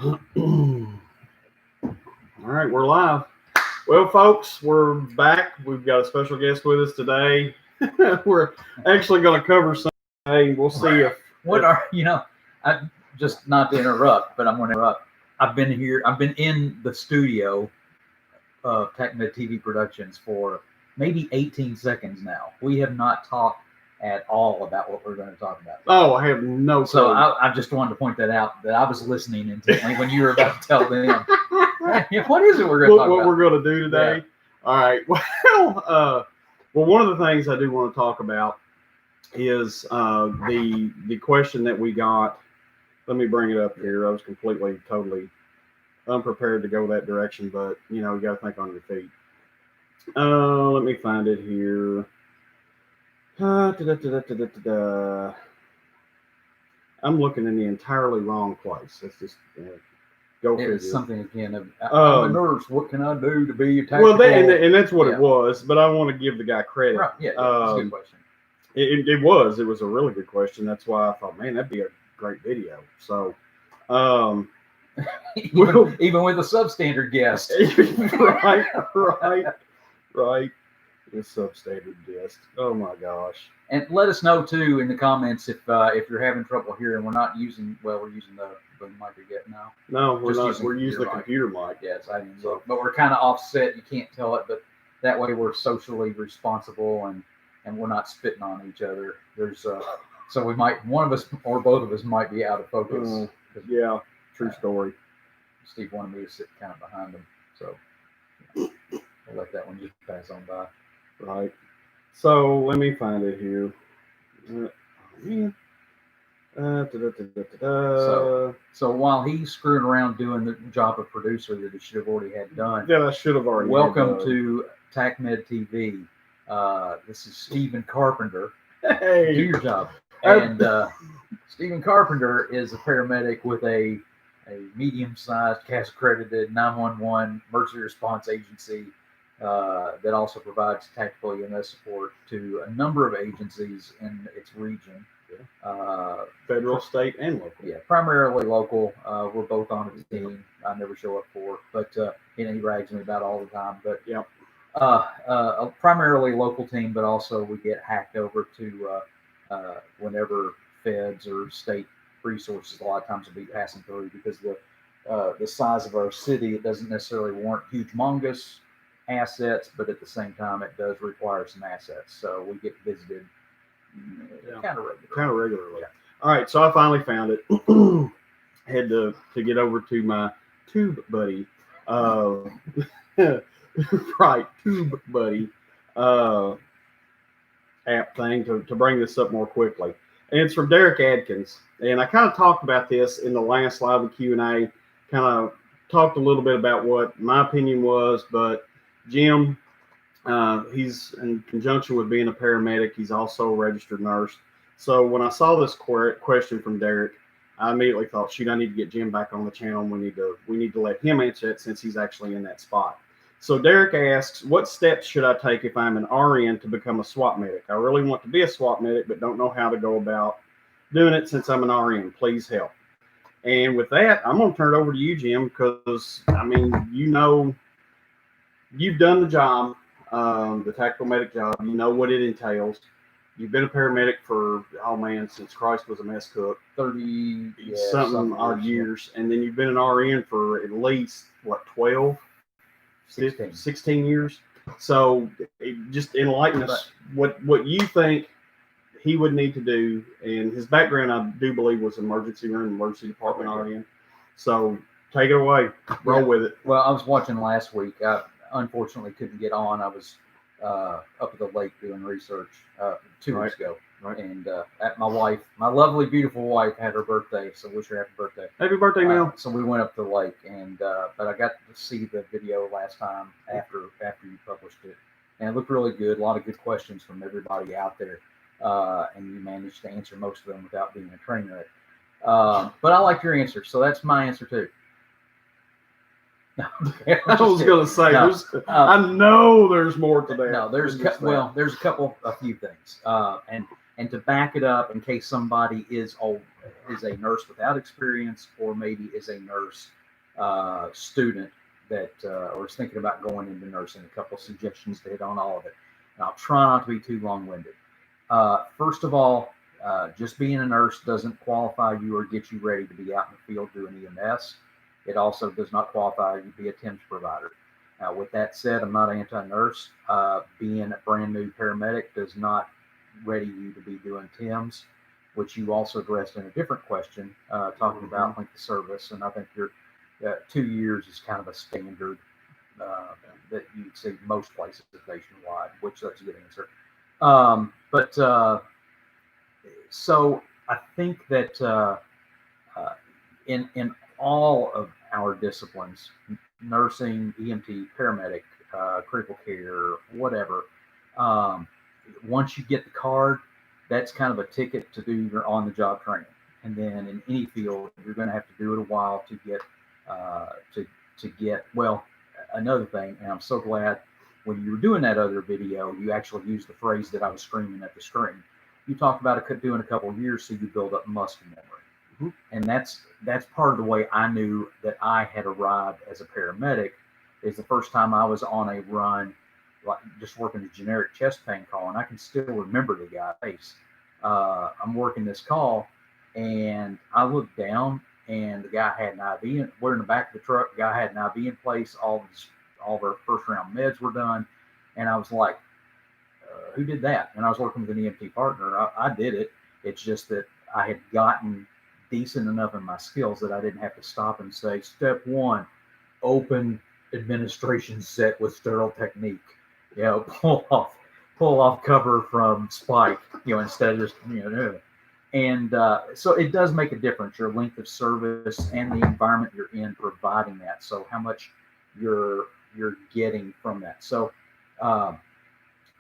All right, we're live. Well, folks, we're back. We've got a special guest with us today. We're actually going to cover some. Hey, we'll see if I just not to interrupt, but I'm going to interrupt. I've been in the studio of TacMed TV Productions for maybe 18 seconds now. We have not talked at all about what we're going to talk about. Oh, I have no clue. So I just wanted to point that out, that I was listening intently when you were about to tell them. What is it we're going to talk about? What we're going to do today? Yeah. All right. Well, one of the things I do want to talk about is the question that we got. Let me bring it up here. I was totally unprepared to go that direction, but you got to think on your feet. Let me find it here. I'm looking in the entirely wrong place. Let's just go figure. It's something again of I'm a nurse. What can I do to be a tactical? Well, and that's what it was. But I want to give the guy credit. Right. Yeah, it's a good question. It was a really good question. That's why I thought, man, that'd be a great video. So, even with a substandard guest, right. The substandard guest. Oh my gosh! And let us know too in the comments if you're having trouble hearing. We're using the mic we get now. No, we're not. We're using the computer mic. Yes, I mean, so, but we're kind of offset. You can't tell it, but that way we're socially responsible and we're not spitting on each other. There's so we might, one of us or both of us might be out of focus. Yeah, true story. Steve wanted me to sit kind of behind him, so I'll let that one just pass on by. Right. So let me find it here. So while he's screwing around doing the job of producer that he should have already had done. Yeah, I should have already. Welcome to TacMed TV. This is Stephen Carpenter. Hey, do your job. And Stephen Carpenter is a paramedic with a medium-sized, CAS-accredited 911 emergency response agency that also provides tactical EMS support to a number of agencies in its region. Federal, state, and local. Yeah, primarily local. We're both on his team. I never show up for it, but he rags me about all the time. But yeah, a primarily local team, but also we get hacked over to whenever feds or state resources a lot of times will be passing through, because the size of our city, it doesn't necessarily warrant humongous assets, but at the same time it does require some assets, so we get visited kind of regularly. Yeah. All right, so I finally found it. Had to get over to my tube buddy right, tube buddy app thing to bring this up more quickly. And it's from Derek Adkins. And I kind of talked about this in the last live Q&A, kind of talked a little bit about what my opinion was, but Jim, he's in conjunction with being a paramedic. He's also a registered nurse. So when I saw this question from Derek, I immediately thought, shoot, I need to get Jim back on the channel. We need to let him answer it since he's actually in that spot. So Derek asks, what steps should I take if I'm an RN to become a SWAT medic? I really want to be a SWAT medic, but don't know how to go about doing it since I'm an RN. Please help. And with that, I'm going to turn it over to you, Jim, because, I mean, you've done the job, the tactical medic job. You know what it entails. You've been a paramedic for, since Christ was a mess cook, 30 something odd years. And then you've been an RN for at least, 16 years. So just enlighten us what you think he would need to do. And his background, I do believe, was emergency department RN. So take it away. Roll with it. Well, I was watching last week. I unfortunately couldn't get on. I was up at the lake doing research 2 weeks ago. Right. And my lovely, beautiful wife, had her birthday. So wish her happy birthday. Happy birthday, Mel. So we went up to the lake, and but I got to see the video last time after you published it, and it looked really good. A lot of good questions from everybody out there, and you managed to answer most of them without being a train wreck. But I like your answer, so that's my answer too. I was going to say, I know there's more to that. No, there's a few things, And to back it up, in case somebody is a nurse without experience, or maybe is a nurse student that or is thinking about going into nursing, a couple of suggestions to hit on all of it. And I'll try not to be too long-winded. First of all, just being a nurse doesn't qualify you or get you ready to be out in the field doing EMS. It also does not qualify you to be a TIMS provider. Now, with that said, I'm not anti-nurse. Being a brand new paramedic does not ready you to be doing TIMS, which you also addressed in a different question, talking about length of service. And I think your 2 years is kind of a standard that you'd see most places nationwide, which that's a good answer. So I think that in all of our disciplines, nursing, EMT, paramedic, critical care, whatever, once you get the card, that's kind of a ticket to do your on-the-job training. And then in any field, you're going to have to do it a while to get well. Another thing, and I'm so glad when you were doing that other video, you actually used the phrase that I was screaming at the screen. You talked about it doing a couple of years so you build up muscle memory. And that's part of the way I knew that I had arrived as a paramedic. Is the first time I was on a run, like just working a generic chest pain call, and I can still remember the guy's face. I'm working this call, and I looked down, and the guy had an IV. We're in the back of the truck. The guy had an IV in place. All of our first round meds were done, and I was like, "Who did that?" And I was working with an EMT partner. I did it. It's just that I had gotten decent enough in my skills that I didn't have to stop and say, "Step 1, open administration set with sterile technique. Pull off cover from spike. Instead of just And so it does make a difference, your length of service and the environment you're in providing that. So how much you're getting from that. So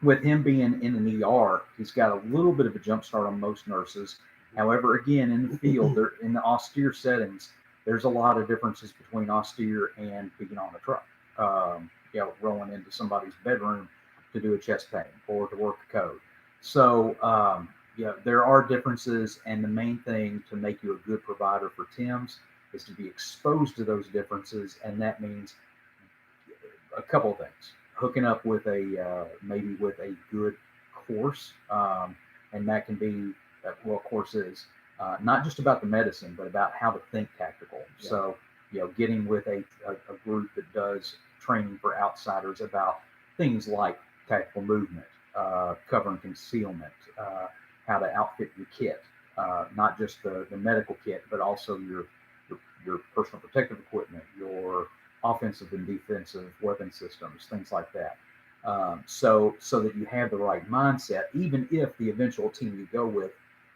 with him being in an ER, he's got a little bit of a jump start on most nurses. However, again, in the field, in the austere settings, there's a lot of differences between austere and being on a truck. Rolling into somebody's bedroom to do a chest pain or to work a code. So there are differences, and the main thing to make you a good provider for TIMS is to be exposed to those differences, and that means a couple of things: hooking up with maybe with a good course, and that can be course is not just about the medicine, but about how to think tactical. Yeah. So getting with a group that does training for outsiders about things like tactical movement, cover and concealment, how to outfit your kit, not just the medical kit, but also your personal protective equipment, your offensive and defensive weapon systems, things like that. So that you have the right mindset, even if the eventual team you go with,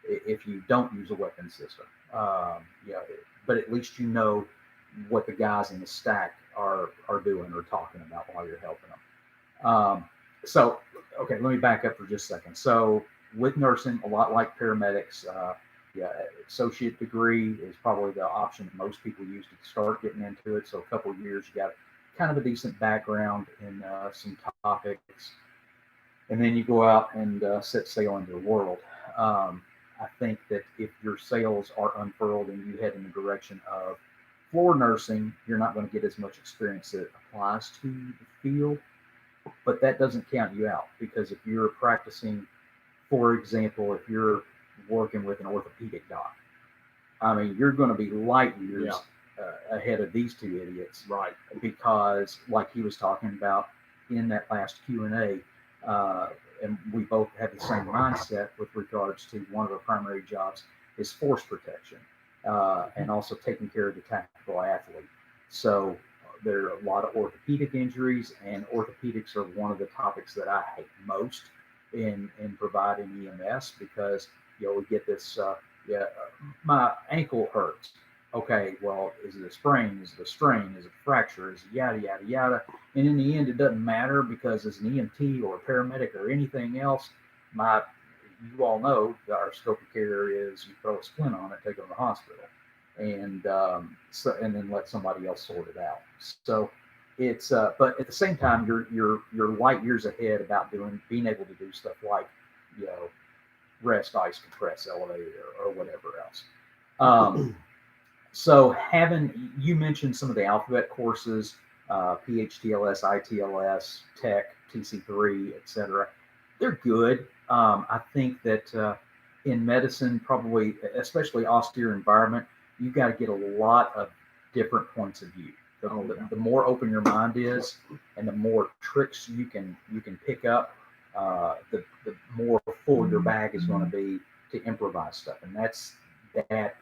if you don't use a weapon system, but at least you know what the guys in the stack are doing or talking about while you're helping them. So, okay, let me back up for just a second. So with nursing, a lot like paramedics, associate degree is probably the option that most people use to start getting into it. So a couple of years, you got kind of a decent background in some topics, and then you go out and set sail into the world. I think that if your sails are unfurled and you head in the direction of floor nursing, you're not going to get as much experience that applies to the field, but that doesn't count you out, because if you're practicing, for example, if you're working with an orthopedic doc, I mean, you're going to be light years ahead of these two idiots, right? Because like he was talking about in that last Q&A, and we both have the same mindset with regards to one of our primary jobs is force protection, and also taking care of the tactical athlete. So there are a lot of orthopedic injuries, and orthopedics are one of the topics that I hate most in providing EMS, because we get this, my ankle hurts. Okay, well, is it a sprain? Is it a strain? Is it a fracture? Is it yada, yada, yada? And in the end, it doesn't matter, because as an EMT or a paramedic or anything else, you all know that our scope of care is you throw a splint on it, take it to the hospital, and then let somebody else sort it out. So it's, but at the same time, you're light years ahead about being able to do stuff like, rest, ice, compress, elevate, or whatever else. So you mentioned some of the alphabet courses, PHTLS, ITLS, Tech, TC3, etc. They're good. I think that in medicine, probably, especially austere environment, you've got to get a lot of different points of view. The more open your mind is, and the more tricks you can pick up, the more full your bag is going to be to improvise stuff, and that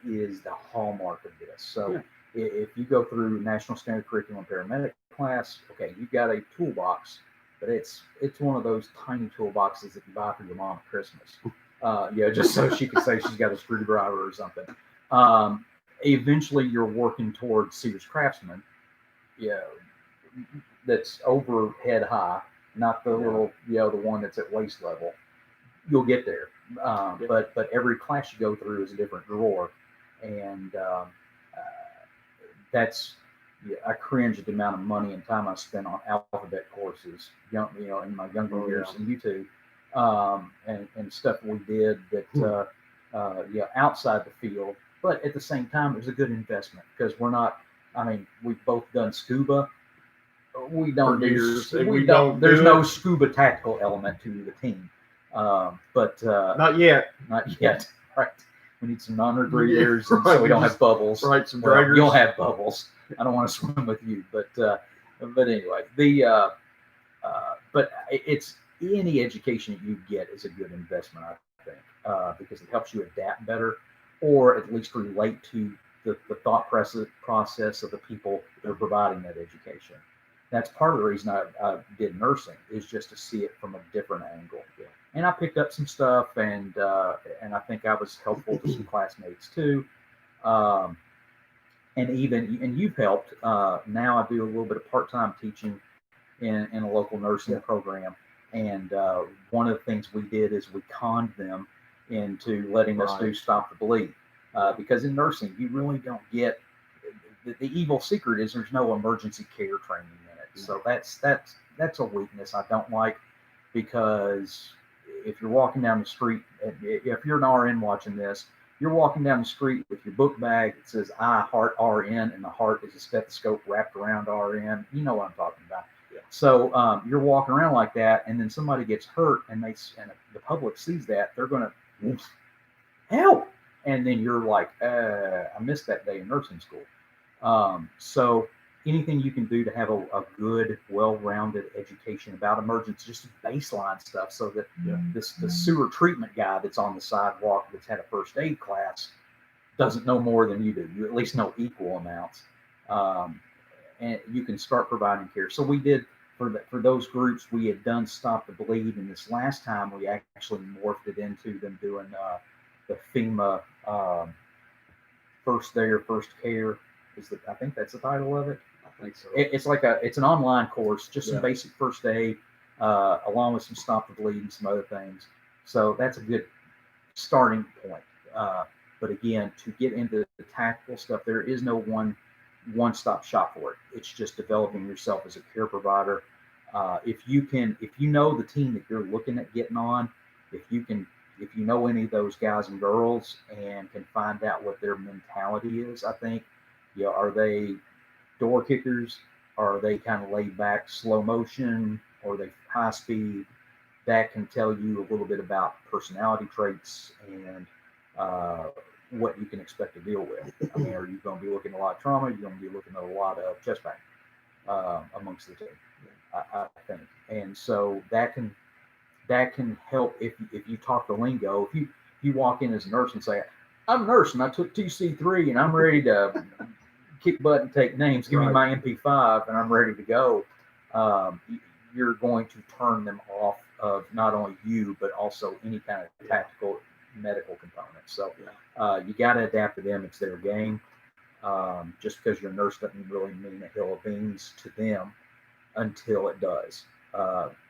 is the hallmark of this. So if you go through National Standard Curriculum Paramedic class, okay, you've got a toolbox, but it's one of those tiny toolboxes that you buy for your mom at Christmas. Just so she can say she's got a screwdriver or something. Eventually, you're working towards Sears Craftsman, that's overhead high, not the little, the one that's at waist level. You'll get there. But every class you go through is a different drawer, and I cringe at the amount of money and time I spent on alphabet courses, in my younger years, and you too, and stuff we did that, outside the field. But at the same time, it was a good investment because we've both done scuba. There's no scuba tactical element to the team. But not yet. Right. We need some non-rebreathers, so we don't have bubbles. Right, some draggers. You'll have bubbles. I don't want to swim with you, but anyway, but it's any education that you get is a good investment, I think, because it helps you adapt better, or at least relate to the thought process of the people that are providing that education. That's part of the reason I did nursing, is just to see it from a different angle. Yeah. And I picked up some stuff, and I think I was helpful to some classmates too. And you've helped. Now I do a little bit of part-time teaching in a local nursing program. And one of the things we did is we conned them into letting us do Stop the Bleed. Because in nursing, you really don't get, the evil secret is there's no emergency care training in it. So that's a weakness I don't like, because if you're walking down the street, if you're an RN watching this, you're walking down the street with your book bag that says I Heart RN, and the heart is a stethoscope wrapped around RN. You know what I'm talking about. Yeah. So you're walking around like that, and then somebody gets hurt, and the public sees that, they're going to help. And then you're like, I missed that day in nursing school. So anything you can do to have a good, well-rounded education about emergency, just baseline stuff, so that the sewer treatment guy that's on the sidewalk that's had a first aid class doesn't know more than you do. You at least know equal amounts. And you can start providing care. So we did, for those groups, we had done Stop the Bleed, and this last time we actually morphed it into them doing the FEMA First Day or First Care. I think that's the title of it. I think so. It's an online course, just some basic first aid, along with some Stop the Bleed and some other things. So that's a good starting point. But again, to get into the tactical stuff, there is no one-stop shop for it. It's just developing yourself as a care provider. If you know the team that you're looking at getting on, if you know any of those guys and girls and can find out what their mentality is, I think, are they door kickers? Are they kind of laid back, slow motion? Or are they high speed? That can tell you a little bit about personality traits and what you can expect to deal with. I mean, are you going to be looking at a lot of trauma? You're going to be looking at a lot of chest pain amongst the team, I think. And so that can help if you talk the lingo. If you walk in as a nurse and say, I'm a nurse and I took TC3 and I'm ready to kick butt and take names, give me my MP5 and I'm ready to go, you're going to turn them off of not only you, but also any kind of tactical medical component. So you got to adapt to them. It's their game. Just because you're a nurse doesn't really mean a hill of beans to them until it does.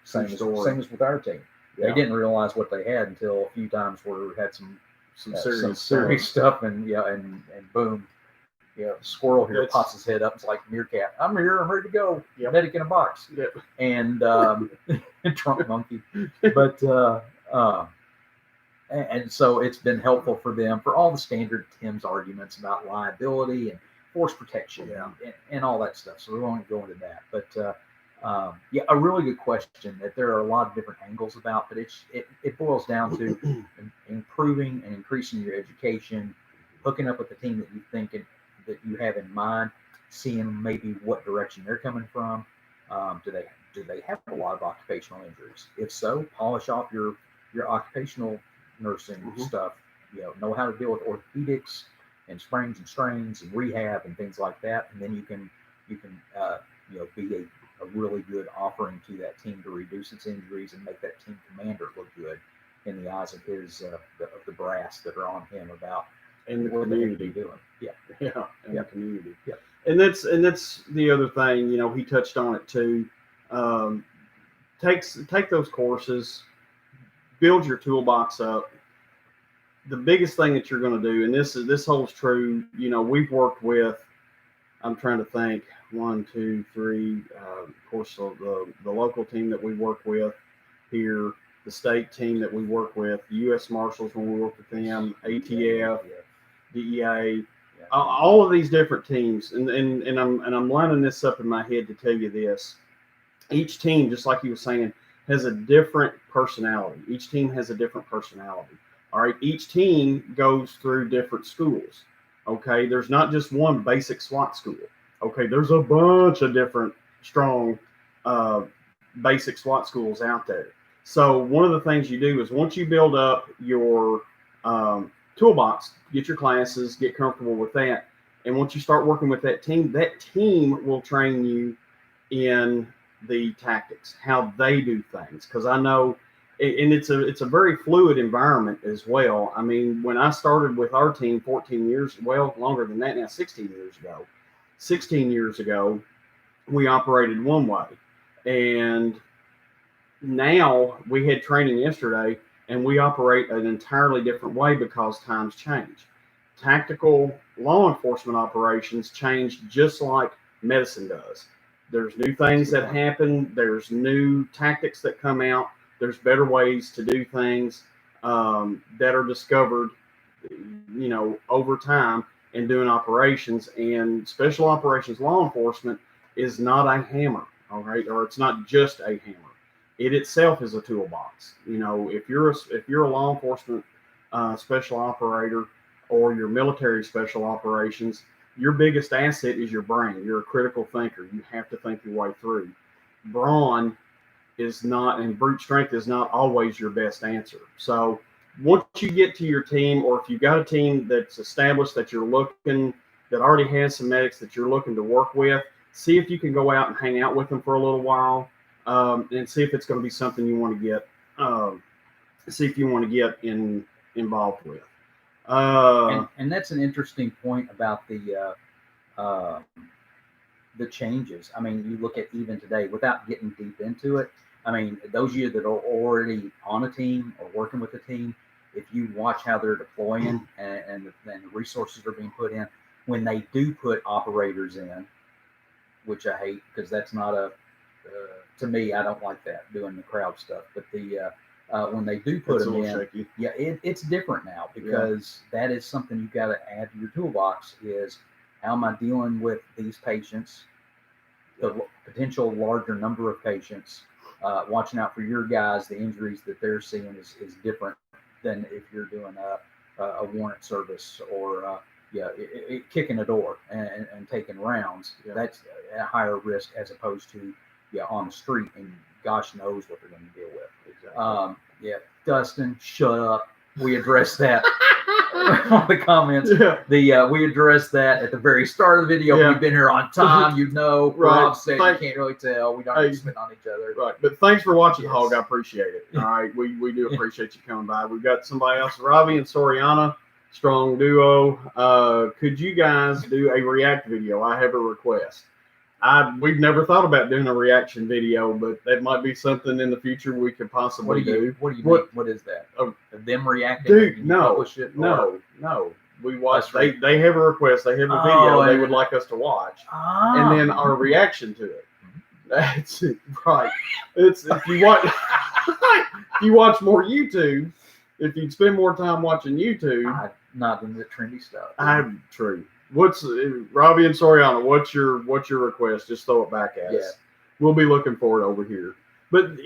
Same as with our team. Yeah. They didn't realize what they had until a few times where we had some serious stuff, and boom, squirrel here pops his head up. It's like meerkat. I'm here. I'm ready to go. Yep. Medic in a box. Yep. And trunk monkey. But And so it's been helpful for them for all the standard Tim's arguments about liability and force protection and all that stuff. So we won't go into that. But yeah, a really good question that there are a lot of different angles about, but it boils down to improving and increasing your education, hooking up with the team that you think that you have in mind, seeing maybe what direction they're coming from. Do they have a lot of occupational injuries? If so, polish off your occupational nursing stuff. Know how to deal with orthopedics and sprains and strains and rehab and things like that, and then you can be a really good offering to that team to reduce its injuries and make that team commander look good in the eyes of his of the brass that are on him about and the what community doing. The community. And that's the other thing. He touched on it too. Take those courses, build your toolbox up. The biggest thing that you're going to do, and this holds true. We've worked with. I'm trying to think. 1, 2, 3. Of course, the local team that we work with here, the state team that we work with, the U.S. Marshals when we work with them, ATF, DEA, all of these different teams. And I'm lining this up in my head to tell you this. Each team, just like he was saying, has a different personality. Each team has a different personality. All right. Each team goes through different schools. Okay. There's not just one basic SWAT school. Okay. There's a bunch of different strong basic SWAT schools out there. So one of the things you do is once you build up your toolbox, get your classes, get comfortable with that. And once you start working with that team will train you in the tactics, how they do things. Because I know, and it's a very fluid environment as well. I mean, when I started with our team 14 years, well, longer than that now, 16 years ago, we operated one way. And now we had training yesterday, and we operate an entirely different way because times change. Tactical law enforcement operations change just like medicine does. There's new things that happen. There's new tactics that come out. There's better ways to do things that are discovered, over time in doing operations. And special operations law enforcement is not a hammer, all right, or it's not just a hammer. It itself is a toolbox. If you're a law enforcement special operator or your military special operations, your biggest asset is your brain. You're a critical thinker. You have to think your way through. Brawn is not, and brute strength is not always your best answer. So once you get to your team, or if you've got a team that's established that already has some medics that you're looking to work with, see if you can go out and hang out with them for a little while, and see if it's going to be something you want to get, involved with. And that's an interesting point about the changes. I mean, you look at even today, without getting deep into it. I mean, those of you that are already on a team or working with a team, if you watch how they're deploying and the resources are being put in, when they do put operators in, which I hate because that's not to me, I don't like that, doing the crowd stuff. But when they do put them in, shaky. It's different now because that is something you've got to add to your toolbox is how am I dealing with these patients, the potential larger number of patients, watching out for your guys, the injuries that they're seeing is different than if you're doing a warrant service or kicking a door and taking rounds. That's a higher risk as opposed to on the street, and gosh knows what they're going to deal with. Exactly. Dustin, shut up. We addressed that on the comments. We addressed that at the very start of the video. We've been here on time, Rob said you can't really tell. We don't spit on each other. Right. But thanks for watching, Hog. I appreciate it. All right. We do appreciate you coming by. We've got somebody else, Robbie and Soriana, strong duo. Could you guys do a react video? I have a request. We've never thought about doing a reaction video, but that might be something in the future we could possibly do. What do you mean? What is that? Them reacting? Dude, no. We watch. They have a request. They have a video they would like us to watch, and then our reaction to it. That's it, right? It's if you watch more YouTube, if you'd spend more time watching YouTube, not in the trendy stuff. I'm true. What's Robbie and Soriano? What's your request? Just throw it back at us. We'll be looking for it over here. But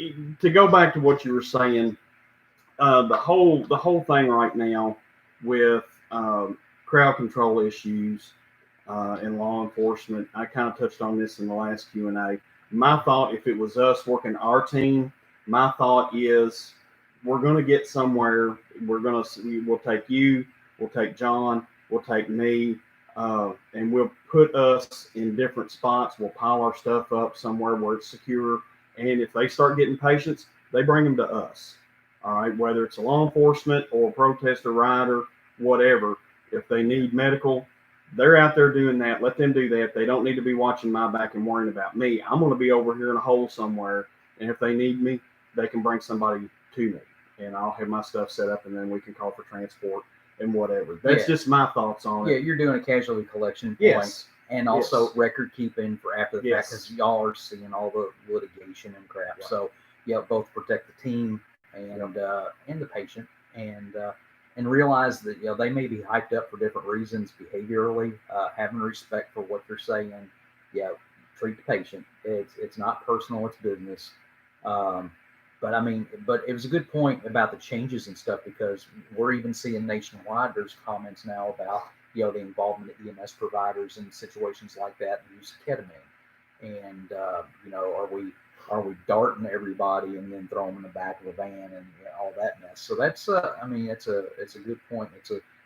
to go back to what you were saying, the whole thing right now with crowd control issues in law enforcement. I kind of touched on this in the last Q&A. My thought, if it was us working our team, my thought is we're going to get somewhere. We'll take you, we'll take John, we'll take me, and we'll put us in different spots. We'll pile our stuff up somewhere where it's secure. And if they start getting patients, they bring them to us. All right, whether it's a law enforcement or a protester rider, whatever. If they need medical, they're out there doing that. Let them do that. They don't need to be watching my back and worrying about me. I'm going to be over here in a hole somewhere. And if they need me, they can bring somebody to me. And I'll have my stuff set up, and then we can call for transport and whatever. That's just my thoughts on it. Yeah, you're doing a casualty collection point. And also record keeping for after the fact, because y'all are seeing all the litigation and crap. Right. So, both protect the team and the patient, and realize that they may be hyped up for different reasons behaviorally. Having respect for what they're saying. Treat the patient. It's not personal. It's business. But it was a good point about the changes and stuff, because we're even seeing nationwide. There's comments now about the involvement of EMS providers in situations like that, and use of ketamine. And are we darting everybody and then throwing them in the back of a van and all that mess? So that's it's a good point.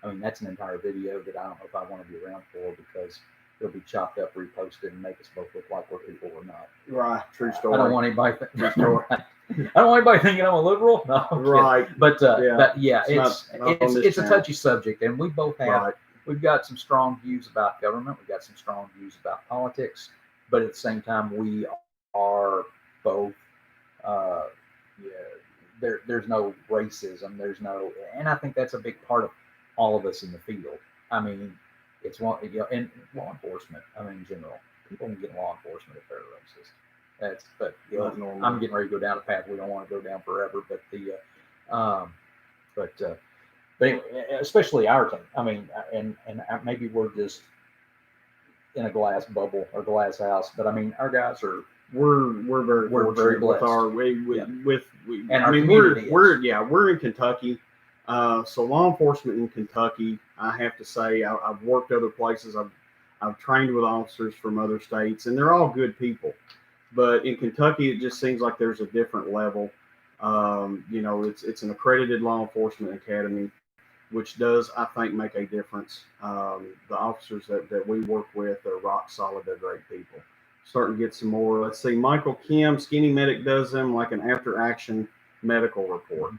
That's an entire video that I don't know if I want to be around for, because it'll be chopped up, reposted, and make us both look like we're people or not. Right, true story. I don't want anybody. I don't want anybody thinking I'm a liberal. No, right. But it's a touchy subject, and we both have. Right. We've got some strong views about government. We've got some strong views about politics, but at the same time, we are both. There's no racism. And I think that's a big part of all of us in the field. It's one, and law enforcement. In general, people can get law enforcement if they're racist. I'm getting ready to go down a path we don't want to go down forever. But anyway, especially our team. And maybe we're just in a glass bubble or glass house. But our guys are. We're very blessed with our community. We're in Kentucky. So law enforcement in Kentucky, I have to say, I've worked other places. I've trained with officers from other states, and they're all good people. But in Kentucky, it just seems like there's a different level. It's an accredited law enforcement academy, which does, I think, make a difference. The officers that we work with are rock solid. They're great people. Starting to get some more. Let's see, Michael Kim, Skinny Medic does them like an after-action medical report.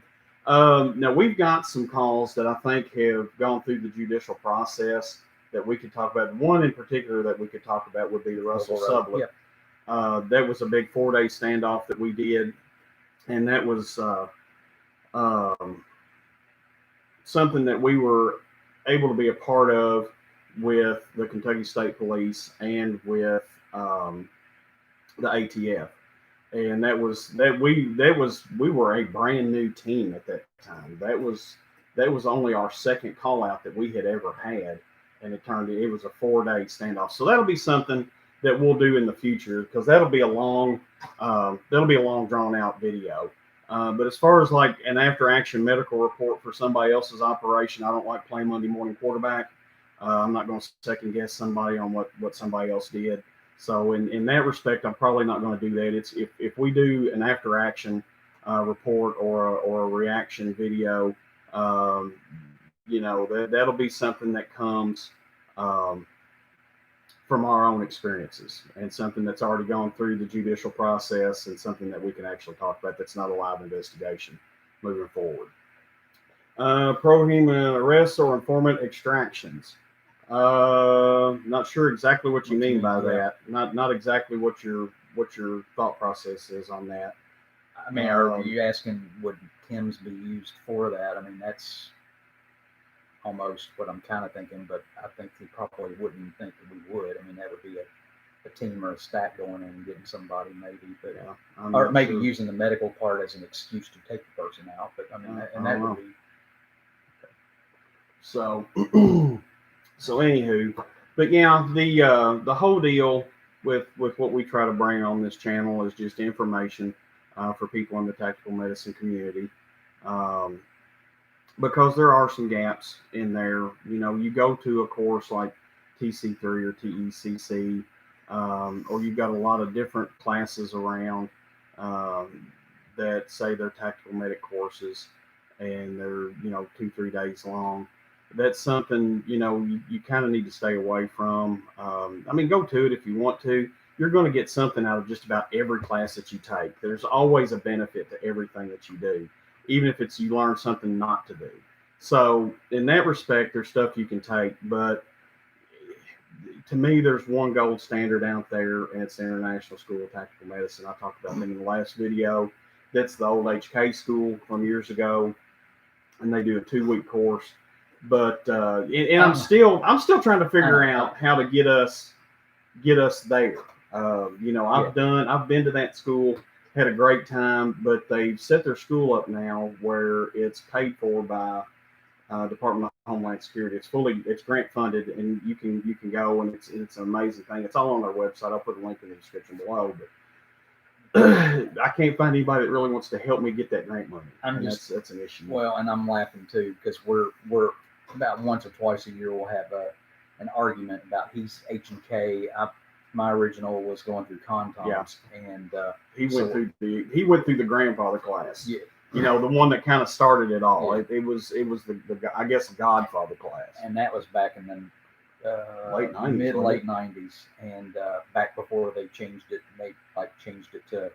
Now, we've got some calls that I think have gone through the judicial process that we could talk about. One in particular that we could talk about would be the Russell Sublet. That was a big 4-day standoff that we did, and that was something that we were able to be a part of with the Kentucky State Police and with the ATF. And we were a brand new team at that time. That was only our second call out that we had ever had, and it was a 4-day standoff. So that'll be something that we'll do in the future, because that'll be a long drawn out video. But as far as like an after action medical report for somebody else's operation, I don't like playing Monday morning quarterback. I'm not going to second guess somebody on what somebody else did. So in that respect, I'm probably not going to do that. It's if we do an after action report or a reaction video, that'll be something that comes from our own experiences, and something that's already gone through the judicial process, and something that we can actually talk about that's not a live investigation moving forward. Prohuman arrests or informant extractions. Not sure exactly what you mean by that. Not exactly what your thought process is on that. Are you asking would Tim's be used for that? That's almost what I'm kind of thinking, but I think he probably wouldn't think that we would. That would be a team or a stack going in and getting somebody maybe, but or maybe using the medical part as an excuse to take the person out. But that would be So, so anywho, but yeah, the whole deal with what we try to bring on this channel is just information for people in the tactical medicine community. Because there are some gaps in there. You know, you go to a course like TC3 or TECC, or you've got a lot of different classes around that say they're tactical medic courses, and they're 2-3 days long. That's something you kind of need to stay away from. I mean, go to it if you want to. You're going to get something out of just about every class that you take. There's always a benefit to everything that you do, even if it's you learn something not to do. So in that respect, there's stuff you can take, but to me, there's one gold standard out there, and it's the International School of Tactical Medicine. I talked about them in the last video. That's the old HK school from years ago, and they do a 2-week course. But and I'm still trying to figure out how to get us there. I've been to that school, had a great time, but they've set their school up now where it's paid for by Department of Homeland Security. It's grant funded, and you can go, and it's an amazing thing. It's all on their website. I'll put a link in the description below. But I can't find anybody that really wants to help me get that grant money. That's an issue. Well, and I'm laughing too, because we're about once or twice a year we'll have an argument about he's H&K. My original was going through Contoms, and he went through the grandfather class. Yeah. The one that kind of started it all. Yeah. It was the I guess Godfather class, and that was back in the late 90s, and back before they changed it. They changed it to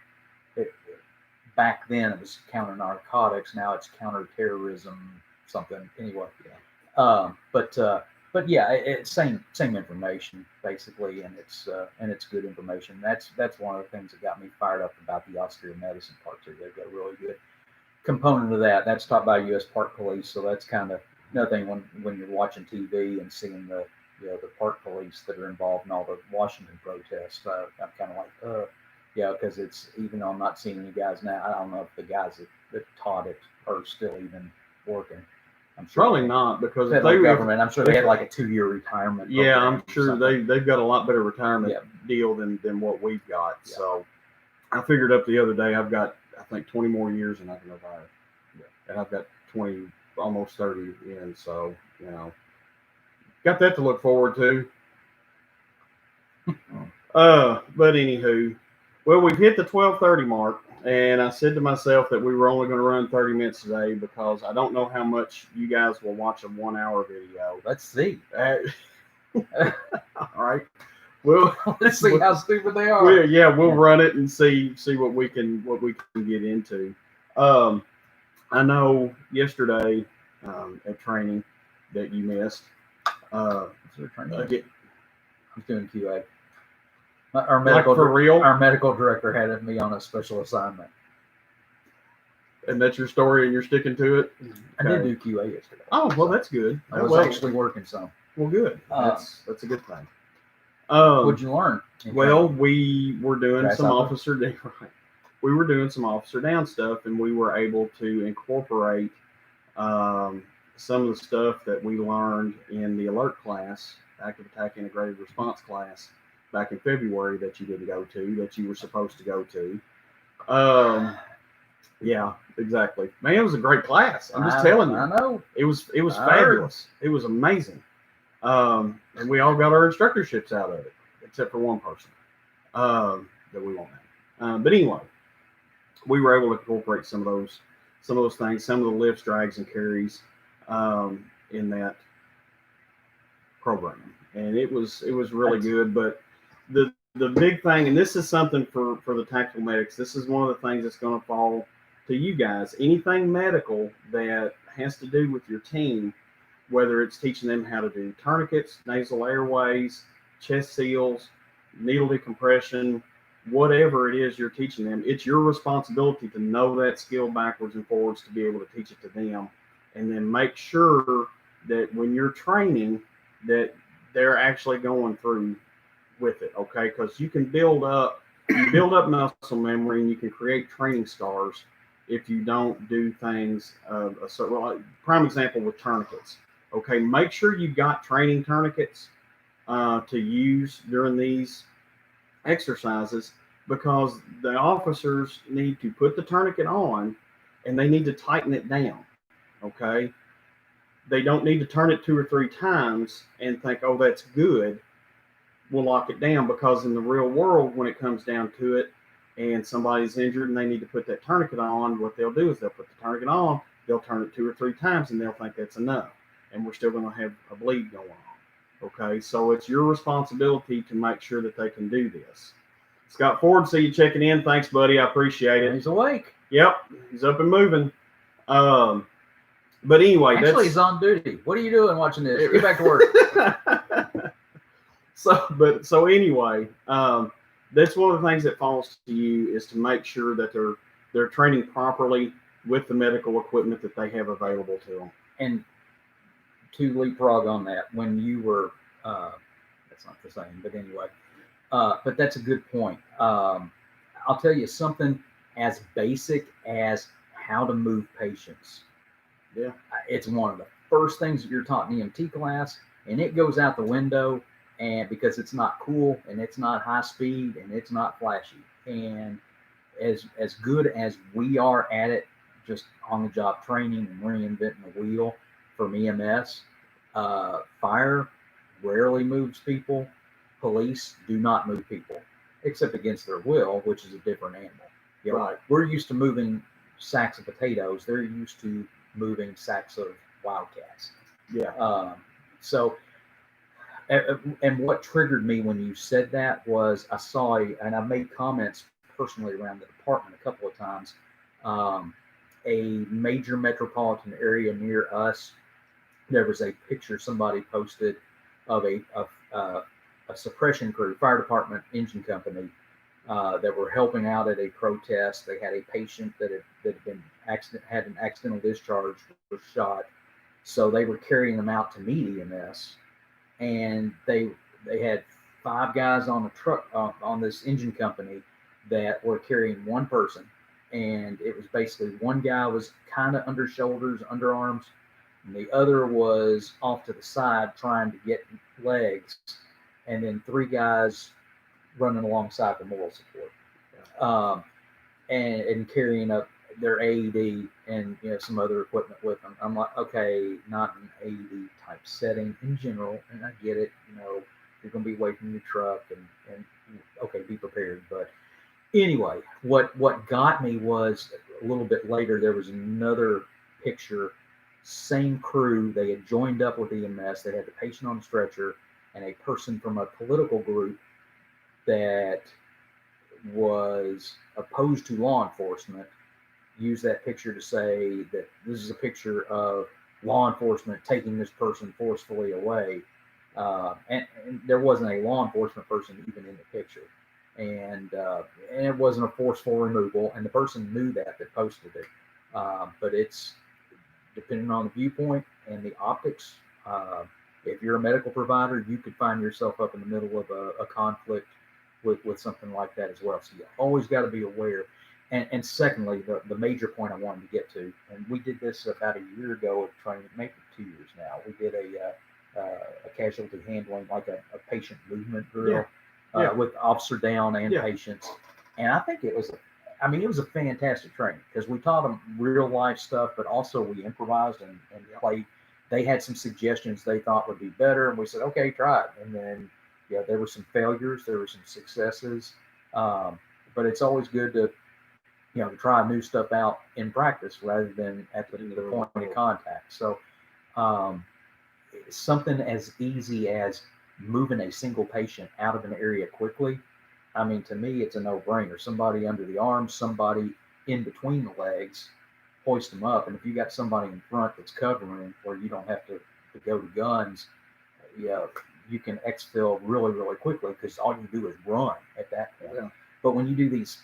back then it was counter narcotics. Now it's counterterrorism something. Anyway, but yeah, it's same information basically, and it's good information. That's one of the things that got me fired up about the austere medicine part too. They've got a really good component of that. That's taught by U.S. Park Police, so that's kind of another thing when you're watching TV and seeing the Park Police that are involved in all the Washington protests. I'm kind of like, because it's, even though I'm not seeing any guys now, I don't know if the guys that taught it are still even working. I'm sure probably not, because if they government. I'm sure they had like a 2-year retirement. Yeah, I'm sure they've got a lot better retirement deal than what we've got. Yeah. So I figured up the other day, I've got I think 20 more years and I can retire. Yeah. And I've got 20, almost 30 in. So, got that to look forward to. But anywho, well, we've hit the 12:30 mark, and I said to myself that we were only going to run 30 minutes today because I don't know how much you guys will watch a 1-hour video. Let's see. All right. Well, let's see how stupid they are. We'll run it and see what we can get into. I know yesterday at training that you missed. I'm doing QA. Our medical director had me on a special assignment. And that's your story, and you're sticking to it? Okay. I did do QA yesterday. Oh, well, that's good. I was actually working some. Well, good. That's a good thing. What'd you learn? Well, we were doing some officer down. We were doing some officer down stuff, and we were able to incorporate some of the stuff that we learned in the alert class, active attack integrated response class, back in February that you didn't go to, that you were supposed to go to. Yeah, exactly. Man, it was a great class. I'm just telling you. I know. It was fabulous. It was amazing. And we all got our instructorships out of it, except for one person that we won't name. But anyway, we were able to incorporate some of those things, some of the lifts, drags, and carries in that program, and it was really good. But the big thing, and this is something for the tactical medics, this is one of the things that's going to fall to you guys. Anything medical that has to do with your team, whether it's teaching them how to do tourniquets, nasal airways, chest seals, needle decompression, whatever it is you're teaching them, it's your responsibility to know that skill backwards and forwards to be able to teach it to them, and then make sure that when you're training that they're actually going through with it, okay? Because you can build up muscle memory, and you can create training scars if you don't do things. Prime example with tourniquets. Okay, make sure you've got training tourniquets to use during these exercises, because the officers need to put the tourniquet on and they need to tighten it down. Okay, they don't need to turn it 2 or 3 times and think, oh, that's good, we'll lock it down, because in the real world, when it comes down to it and somebody's injured and they need to put that tourniquet on, what they'll do is they'll put the tourniquet on, they'll turn it 2 or 3 times, and they'll think that's enough, and we're still going to have a bleed going on. Okay, so it's your responsibility to make sure that they can do this. Scott Ford, see you checking in. Thanks, buddy. I appreciate it. He's awake. Yep, he's up and moving. But anyway, actually, he's on duty. What are you doing watching this? Get back to work. So anyway, that's one of the things that falls to you, is to make sure that they're training properly with the medical equipment that they have available to them. And to leapfrog on that, when you were, that's not the same, but anyway, but that's a good point. I'll tell you something as basic as how to move patients. Yeah. It's one of the first things that you're taught in EMT class, and it goes out the window, and because it's not cool, and it's not high speed, and it's not flashy. And as good as we are at it, just on the job training and reinventing the wheel from EMS, fire rarely moves people. Police do not move people, except against their will, which is a different animal. You know, Right. We're used to moving sacks of potatoes. They're used to moving sacks of wildcats. Yeah. And what triggered me when you said that was I saw, and I've made comments personally around the department a couple of times, a major metropolitan area near us, there was a picture somebody posted of a suppression crew, fire department, engine company, that were helping out at a protest. They had a patient that had an accidental discharge, was shot, so they were carrying them out to meet EMS, and they had 5 guys on a truck on this engine company that were carrying one person, and it was basically one guy was kind of under shoulders, underarms, and the other was off to the side trying to get legs, and then 3 guys running alongside for moral support, and carrying up their AED and some other equipment with them. I'm like, okay, not an AED type setting in general, and I get it. You're going to be away from your truck, and okay, be prepared. But anyway, what got me was a little bit later there was another picture, same crew. They had joined up with EMS. They had the patient on a stretcher, and a person from a political group that was opposed to law enforcement used that picture to say that this is a picture of law enforcement taking this person forcefully away. And there wasn't a law enforcement person even in the picture. And it wasn't a forceful removal, and the person knew that posted it. But it's depending on the viewpoint and the optics. If you're a medical provider, you could find yourself up in the middle of a conflict with something like that as well. So you always got to be aware. And secondly, the major point I wanted to get to, and we did this about a year ago at training, maybe 2 years now. We did a casualty handling, like a patient movement drill, with officer down and patients. And I think it was a fantastic training, because we taught them real life stuff, but also we improvised and played. They had some suggestions they thought would be better, and we said, okay, try it. And then, there were some failures, there were some successes, but it's always good to try new stuff out in practice rather than at the point of contact. So something as easy as moving a single patient out of an area quickly, I mean, to me, it's a no-brainer. Somebody under the arms, somebody in between the legs, hoist them up. And if you got somebody in front that's covering where you don't have to go to guns, you can exfil really, really quickly, because all you do is run at that point. Yeah. But when you do these,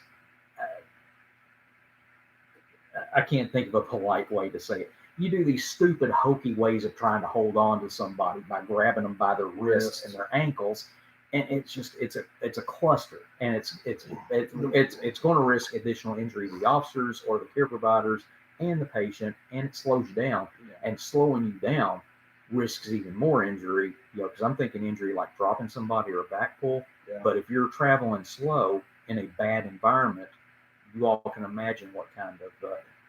I can't think of a polite way to say it. You do these stupid, hokey ways of trying to hold on to somebody by grabbing them by their wrists and their ankles, and it's a cluster, and it's going to risk additional injury to the officers or the care providers and the patient, and it slows you down. And slowing you down risks even more injury, because I'm thinking injury like dropping somebody or a back pull. Yeah. But if you're traveling slow in a bad environment, you all can imagine what kind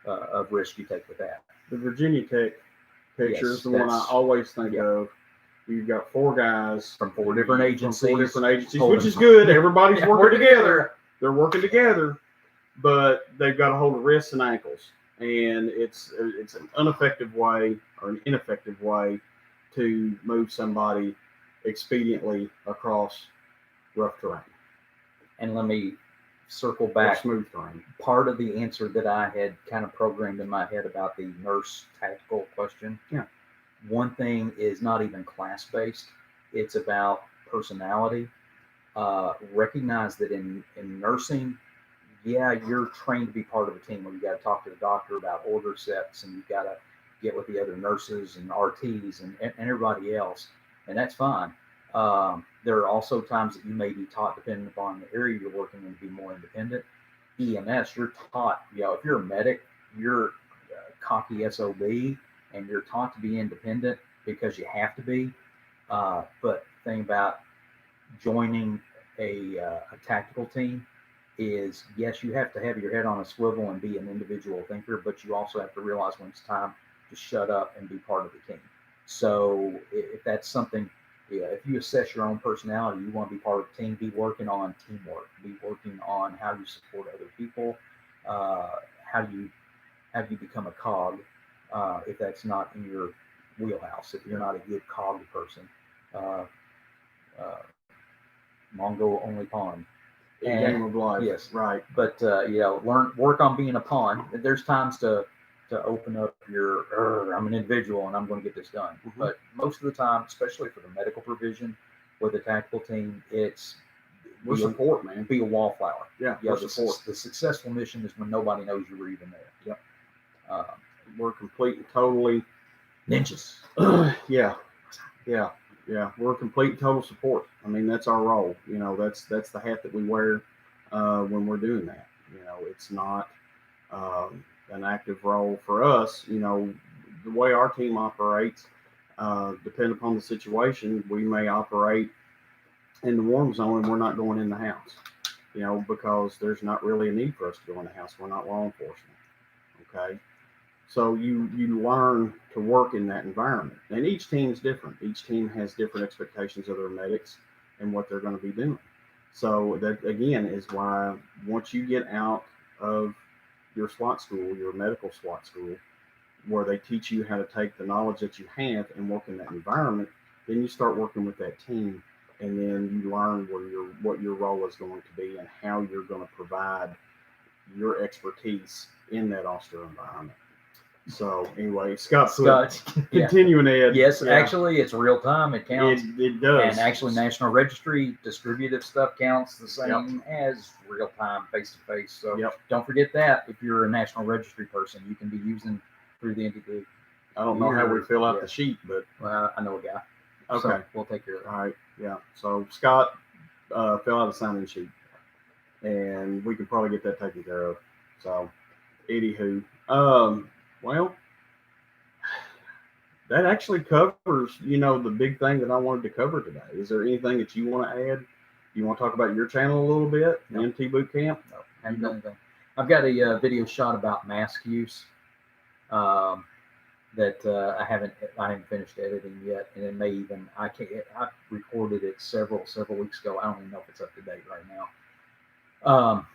of risk you take with that. The Virginia Tech picture is the one I always think of. You've got 4 guys from 4 different agencies, which is good. Everybody's working together. They're working together, but they've got to hold wrists and ankles, and it's an ineffective way to move somebody expediently across rough terrain. And let me circle back. Smooth terrain. Part of the answer that I had kind of programmed in my head about the nurse tactical question. Yeah. One thing is not even class-based. It's about personality. Recognize that in nursing, you're trained to be part of a team where you got to talk to the doctor about order sets, and you've got to get with the other nurses and RTs and everybody else, and that's fine. There are also times that you may be taught, depending upon the area you're working in, to be more independent. EMS, you're taught, if you're a medic, you're cocky SOB, and you're taught to be independent because you have to be. But the thing about joining a tactical team is, yes, you have to have your head on a swivel and be an individual thinker, but you also have to realize when it's time to shut up and be part of the team. So if that's something, if you assess your own personality, you want to be part of the team, be working on teamwork, be working on how you support other people, how you become a cog, if that's not in your wheelhouse, if you're not a good cog person. Mongo only pawn. Game of life. Yes, right. But work on being a pawn. There's times to open up your I'm an individual and I'm going to get this done. Mm-hmm. But most of the time, especially for the medical provision with a tactical team, we're support, man. Be a wallflower. Yeah, the successful mission is when nobody knows you were even there. Yep. We're complete and totally ninjas. Yeah. We're complete and total support. I mean, that's our role. That's the hat that we wear when we're doing that. It's not an active role for us. The way our team operates, depending upon the situation, we may operate in the warm zone and we're not going in the house, because there's not really a need for us to go in the house. We're not law enforcement. Okay. So you learn to work in that environment. And each team's different. Each team has different expectations of their medics and what they're going to be doing. So that, again, is why once you get out of your SWAT school, your medical SWAT school, where they teach you how to take the knowledge that you have and work in that environment, then you start working with that team, and then you learn what your role is going to be and how you're going to provide your expertise in that austere environment. So anyway, Scott, continuing, Ed. Yes, actually, it's real time. It counts. It does. And actually, National Registry distributive stuff counts the same as real time, face to face. So don't forget that. If you're a National Registry person, you can be using through the entity. I don't know how we fill out the sheet, but I know a guy. Okay, so we'll take care of it. All right, yeah. So Scott, fill out a sign-in sheet, and we can probably get that taken care of. So, anywho, well, that actually covers, the big thing that I wanted to cover today. Is there anything that you want to add? You want to talk about your channel a little bit? No. MT Boot Camp? No, haven't done anything. I've got a video shot about mask use that I haven't finished editing yet, and it may even I recorded it several weeks ago. I don't even know if it's up to date right now.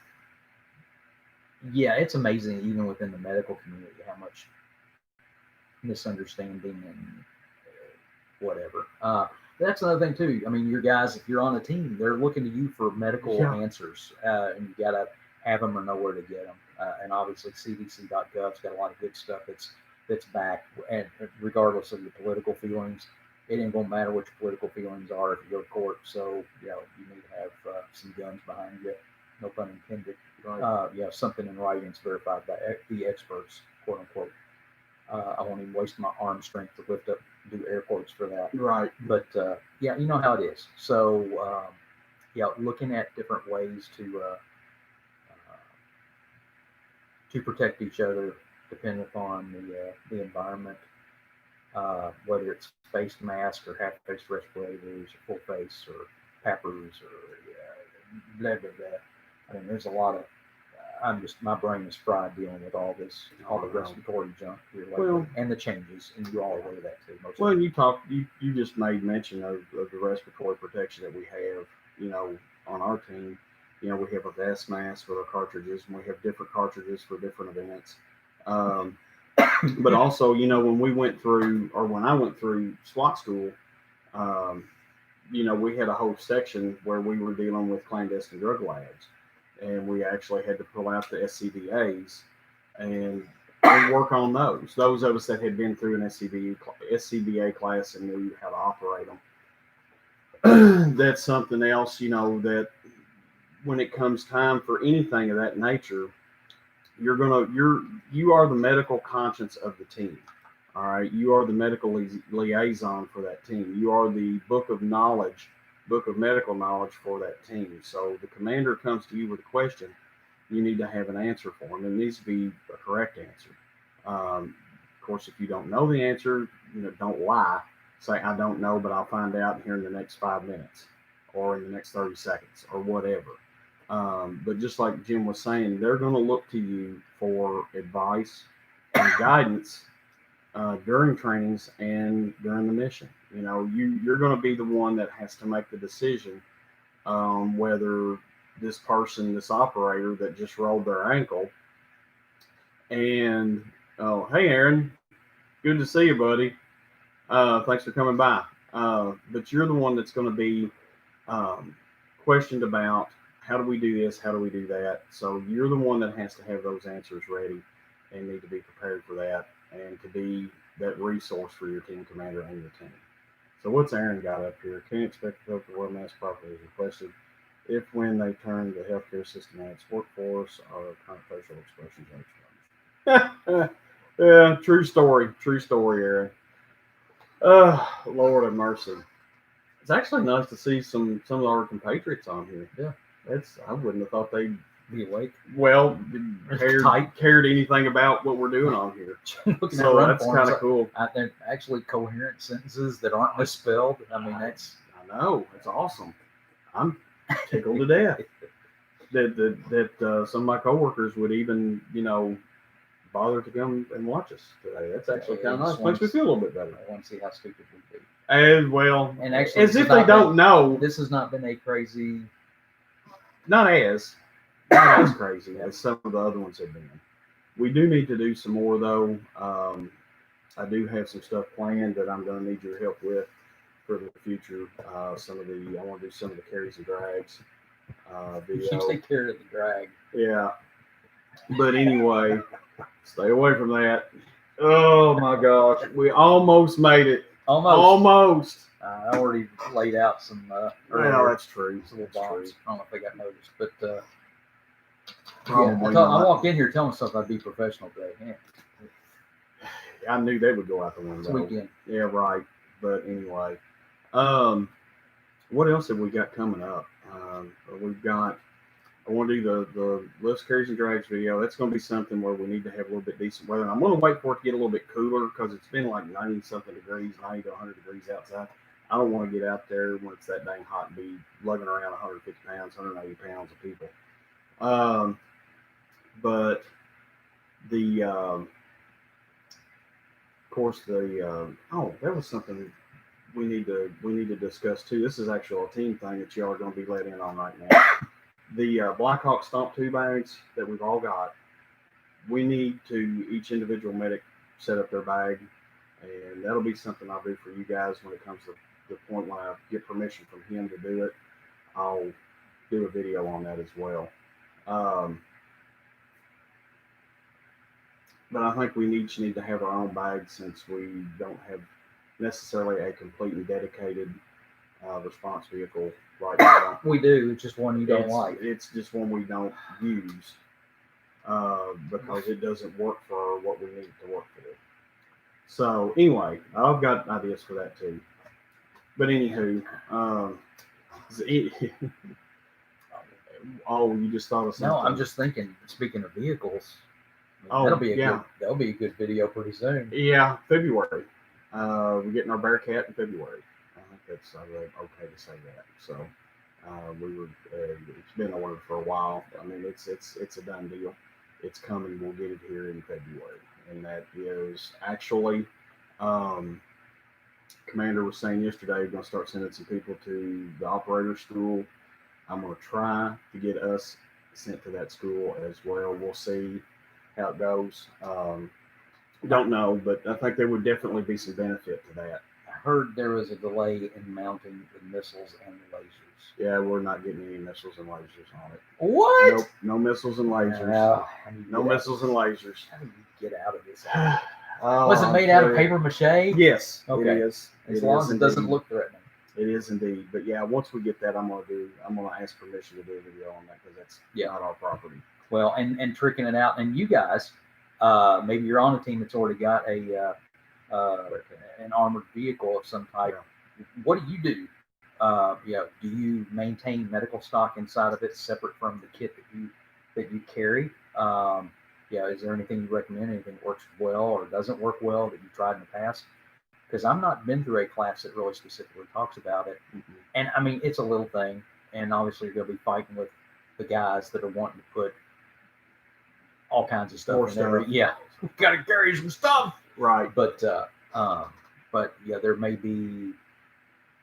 It's amazing, even within the medical community, how much misunderstanding and whatever. That's another thing too. I mean, your guys, if you're on a team, they're looking to you for medical answers, and you got to have them or know where to get them. And obviously, CDC.gov's got a lot of good stuff that's back, and regardless of your political feelings, it ain't gonna matter what your political feelings are if you go to court. So you need to have some guns behind you. No pun intended. Right. Something in writing that's verified by the experts, quote unquote. I won't even waste my arm strength to lift up, do air quotes for that. Right. But you know how it is. So looking at different ways to protect each other, depending upon the environment. whether it's face mask or half face respirators or full face or peppers or blah blah blah. I mean, there's a lot of. My brain is fried dealing with all this, all the respiratory junk here lately, and the changes, and you all aware of that too. Well, you just made mention of the respiratory protection that we have, on our team. We have a vest mask with our cartridges, and we have different cartridges for different events. But also, when I went through SWAT school, we had a whole section where we were dealing with clandestine drug labs. And we actually had to pull out the SCBAs and work on those. Those of us that had been through an SCBA class and knew how to operate them. That's something else, that when it comes time for anything of that nature, you are the medical conscience of the team. All right. You are the medical liaison for that team. You are the book of medical knowledge for that team. So the commander comes to you with a question, you need to have an answer for him. It needs to be a correct answer. Of course, if you don't know the answer, don't lie. Say, I don't know, but I'll find out here in the next 5 minutes or in the next 30 seconds or whatever. But just like Jim was saying, they're going to look to you for advice and guidance during trainings and during the mission. You're going to be the one that has to make the decision whether this operator that just rolled their ankle, and hey Aaron, good to see you, buddy. Thanks for coming by. But you're the one that's going to be questioned about how do we do this, how do we do that. So you're the one that has to have those answers ready and need to be prepared for that and to be that resource for your team commander and your team. So what's Aaron got up here? Can't expect the to wear mask properly is requested if when they turn the healthcare system and its workforce or current facial expressions are exposed. Yeah, true story, Aaron. Lord have mercy. It's actually nice to see some of our compatriots on here. Yeah, I wouldn't have thought they'd be awake. Well, cared anything about what we're doing on here. So that's kind of cool. They're actually coherent sentences that aren't misspelled. I mean, I know. It's awesome. I'm tickled to death that some of my coworkers would even, bother to come and watch us today. That's actually kind of nice. Makes me feel a little bit better. I want to see how stupid we be. As well. And actually, as if they don't know. This has not been a crazy. Not as crazy as some of the other ones have been. We do need to do some more, though. I do have some stuff planned that I'm going to need your help with for the future. I want to do some of the carries and drags. You take care of the drag. Yeah. But anyway, stay away from that. Oh my gosh, we almost made it. Almost. I already laid out some. Well, that's true. Some little bombs. I don't know if they got noticed, but probably I walked in here telling myself I'd be professional today. Yeah. I knew they would go out the window. It's weekend. Yeah, right. But anyway, what else have we got coming up? We've got. I want to do the lifts, carries, and drags video. That's going to be something where we need to have a little bit decent weather. And I'm going to wait for it to get a little bit cooler because it's been like 90-something degrees, 90 to 100 degrees outside. I don't want to get out there when it's that dang hot and be lugging around 150 pounds, 180 pounds of people. But of course, that was something we need to discuss too. This is actually a team thing that y'all are going to be let in on right now. The Blackhawk Stomp 2 bags that we've all got, we need to each individual medic set up their bag, and that'll be something I'll do for you guys when it comes to the point when I get permission from him to do it. I'll do a video on that as well. But I think we each need to have our own bag since we don't have necessarily a complete and dedicated response vehicle right now. We do. It's just one you don't like. It's just one we don't use because it doesn't work for what we need it to work for. So anyway, I've got ideas for that too. But anywho, you just thought of something? No, I'm just thinking. Speaking of vehicles, that'll be a good video pretty soon. Yeah, February. we're getting our Bearcat in February. I think that's okay to say that. So we were. It's been ordered for a while. I mean, it's a done deal. It's coming. We'll get it here in February, and that is actually. Commander was saying yesterday, we're going to start sending some people to the operator school. I'm going to try to get us sent to that school as well. We'll see how it goes. Don't know, but I think there would definitely be some benefit to that. I heard there was a delay in mounting the missiles and the lasers. Yeah, we're not getting any missiles and lasers on it. What? Nope, no missiles and lasers. No missiles and lasers. How do you get out of this? Was it made out of paper mache? Yes, okay. It is. As long as it doesn't look threatening. It is indeed. But yeah, once we get that, I'm gonna ask permission to do a video on that because that's not our property. Well, and tricking it out, and you guys, maybe you're on a team that's already got an armored vehicle of some type. Yeah. What do you do? Do you maintain medical stock inside of it separate from the kit that you carry? Is there anything you recommend? Anything that works well or doesn't work well that you tried in the past? Because I've not been through a class that really specifically talks about it. Mm-hmm. And I mean, it's a little thing. And obviously you're going to be fighting with the guys that are wanting to put all kinds of stuff in there. Yeah. Got to carry some stuff. Right. But yeah, there may be,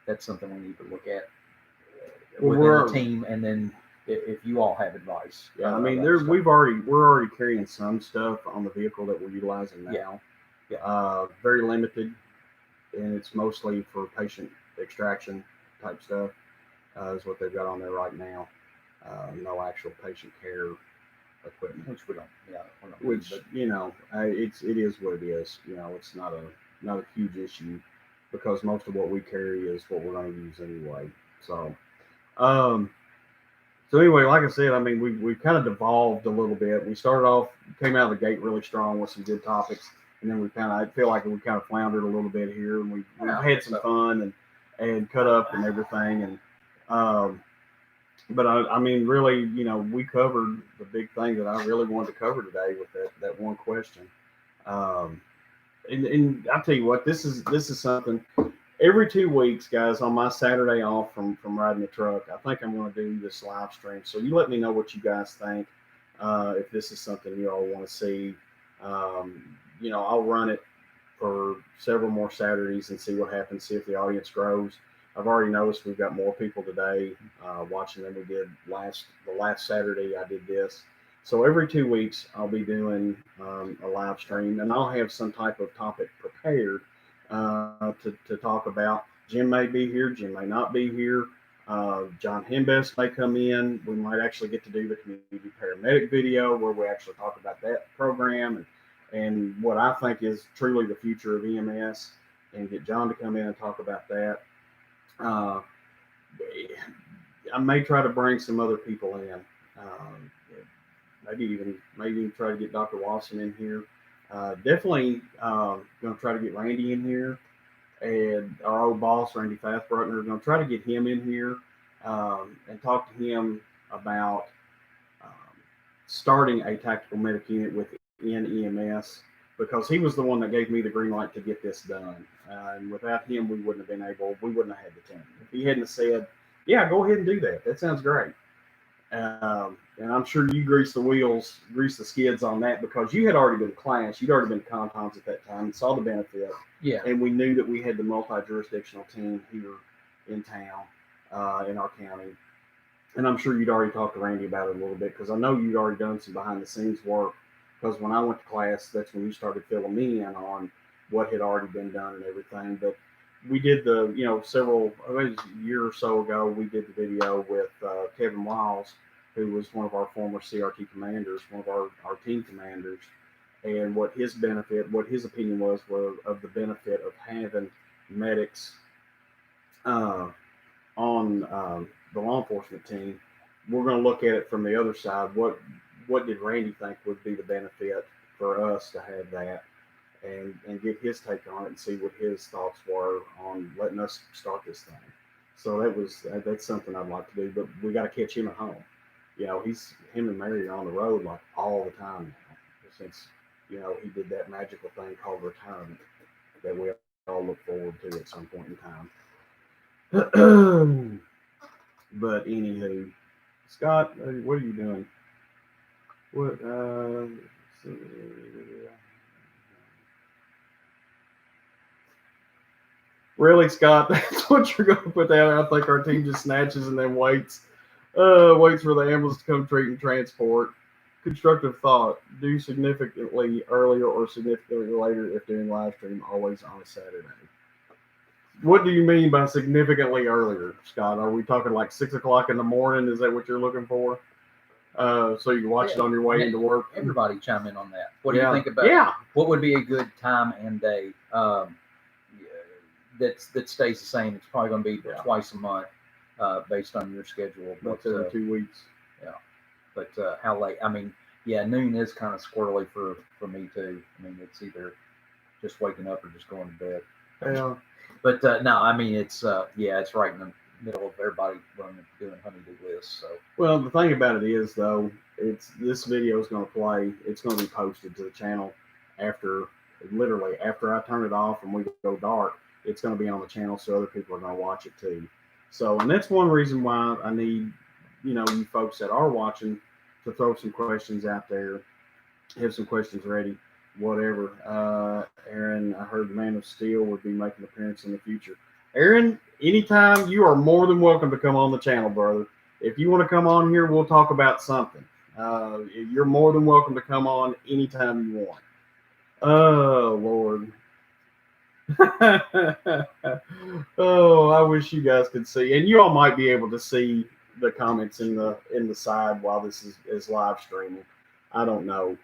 that's something we need to look at within the team. And then if you all have advice. Yeah. I mean, we're already carrying some stuff on the vehicle that we're utilizing now. Yeah. Very limited. And it's mostly for patient extraction type stuff, is what they've got on there right now. No actual patient care equipment, which we don't. Yeah, which it is what it is. It's not a huge issue because most of what we carry is what we're going to use anyway. So, anyway, like I said, I mean, we've kind of devolved a little bit. We started off, came out of the gate really strong with some good topics. And then I feel like we kind of floundered a little bit here, and we had some fun and cut up and everything. And but I mean, really, we covered the big thing that I really wanted to cover today with that one question. And I'll tell you what, this is something. Every 2 weeks, guys, on my Saturday off from riding the truck, I think I'm going to do this live stream. So you let me know what you guys think. If this is something you all want to see. I'll run it for several more Saturdays and see what happens, see if the audience grows. I've already noticed we've got more people today watching than we did the last Saturday I did this. So every 2 weeks, I'll be doing a live stream, and I'll have some type of topic prepared to talk about. Jim may be here, Jim may not be here. John Hembest may come in. We might actually get to do the community paramedic video where we actually talk about that program and what I think is truly the future of EMS, and get John to come in and talk about that. I may try to bring some other people in. Maybe even try to get Dr. Watson in here. Definitely going to try to get Randy in here, and our old boss, Randy Fathbrutner, going to try to get him in here and talk to him about starting a tactical medic unit within EMS, because he was the one that gave me the green light to get this done. And without him, we wouldn't have had the team. If he hadn't said, yeah, go ahead and do that. That sounds great. And I'm sure you greased the skids on that, because you had already been class. You'd already been contons at that time and saw the benefit. Yeah. And we knew that we had the multi-jurisdictional team here in town, in our county. And I'm sure you'd already talked to Randy about it a little bit, because I know you'd already done some behind the scenes work. Because when I went to class, that's when you started filling me in on what had already been done and everything. But we did a year or so ago, we did the video with Kevin Wiles, who was one of our former CRT commanders, one of our team commanders, and what his opinion was of the benefit of having medics on the law enforcement team. We're going to look at it from the other side. What did Randy think would be the benefit for us to have that, and get his take on it and see what his thoughts were on letting us start this thing. So that's something I'd like to do, but we got to catch him at home. Him and Mary are on the road like all the time now, since he did that magical thing called retirement that we all look forward to at some point in time. But anywho, Scott, what are you doing? What? Really, Scott? That's what you're going to put down? I think our team just snatches and then waits for the ambulance to come treat and transport. Constructive thought: do significantly earlier or significantly later if doing live stream, always on a Saturday. What do you mean by significantly earlier, Scott? Are we talking like 6 o'clock in the morning? Is that what you're looking for? So you can watch it on your way into work? Everybody chime in on that. What do you think about what would be a good time and day that stays the same? It's probably going to be twice a month based on your schedule. But every 2 weeks. Yeah. But how late? I mean, noon is kind of squirrely for me too. I mean, it's either just waking up or just going to bed. Yeah. But no, I mean, it's right in the middle of everybody doing honey-do lists. So, well, the thing about it is, though, this video is going to play. It's going to be posted to the channel after I turn it off and we go dark. It's going to be on the channel, so other people are going to watch it too. So, and that's one reason why I need, you folks that are watching to throw some questions out there, have some questions ready, whatever. Aaron, I heard Man of Steel would be making an appearance in the future. Aaron, anytime, you are more than welcome to come on the channel, brother. If you want to come on here, we'll talk about something. You're more than welcome to come on anytime you want. Oh, Lord. Oh, I wish you guys could see. And you all might be able to see the comments in the side while this is live streaming. I don't know.